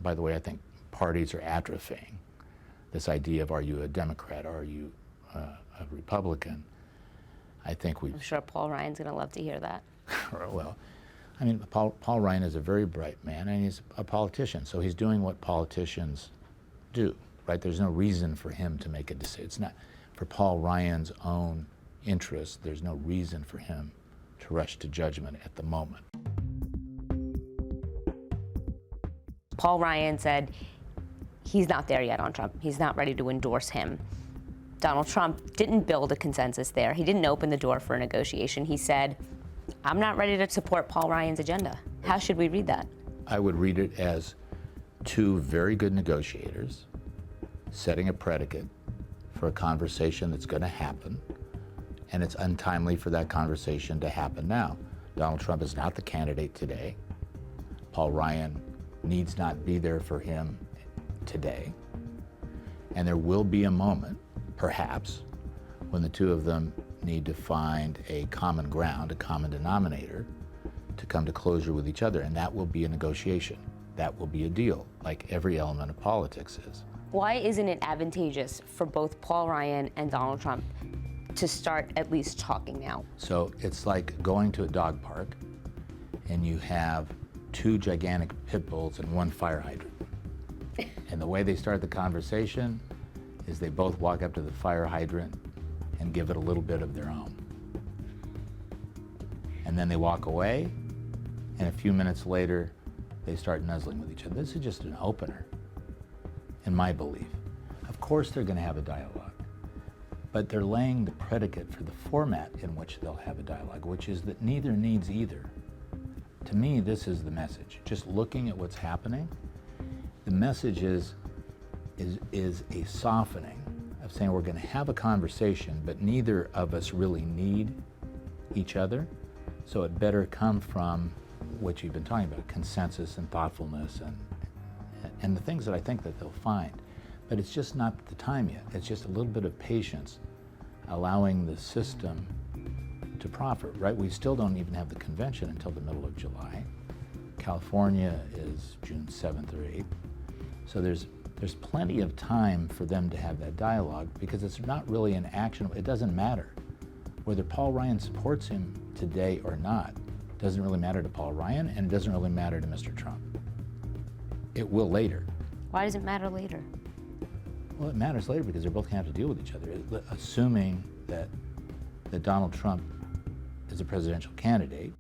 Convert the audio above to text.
by the way, I think parties are atrophying. This idea of, are you a Democrat, or are you a Republican? I think I'm sure Paul Ryan's going to love to hear that. Well, I mean, Paul Ryan is a very bright man, and he's a politician, so he's doing what politicians do, right? There's no reason for him to make a decision. It's not for Paul Ryan's own interest. There's no reason for him to rush to judgment at the moment. Paul Ryan said he's not there yet on Trump. He's not ready to endorse him. Donald Trump didn't build a consensus there. He didn't open the door for a negotiation. He said, I'm not ready to support Paul Ryan's agenda. How should we read that? I would read it as two very good negotiators setting a predicate for a conversation that's going to happen, and it's untimely for that conversation to happen now. Donald Trump is not the candidate today. Paul Ryan needs not be there for him today. And there will be a moment, perhaps, when the two of them need to find a common ground, a common denominator, to come to closure with each other, and that will be a negotiation. That will be a deal, like every element of politics is. Why isn't it advantageous for both Paul Ryan and Donald Trump to start at least talking now? So it's like going to a dog park and you have two gigantic pit bulls and one fire hydrant. And the way they start the conversation is they both walk up to the fire hydrant and give it a little bit of their own. And then they walk away, and a few minutes later, they start nuzzling with each other. This is just an opener, in my belief. Of course they're going to have a dialogue, but they're laying the predicate for the format in which they'll have a dialogue, which is that neither needs either. To me, this is the message. Just looking at what's happening, the message is a softening of saying we're going to have a conversation, but neither of us really need each other, so it better come from what you've been talking about, consensus and thoughtfulness and the things that I think that they'll find. But it's just not the time yet. It's just a little bit of patience, allowing the system to profit, right? We still don't even have the convention until the middle of July. California is June 7th or 8th. So there's plenty of time for them to have that dialogue, because it's not really an action. It doesn't matter. Whether Paul Ryan supports him today or not doesn't really matter to Paul Ryan, and it doesn't really matter to Mr. Trump. It will later. Why does it matter later? Well, it matters later because they're both going to have to deal with each other, assuming that Donald Trump is a presidential candidate.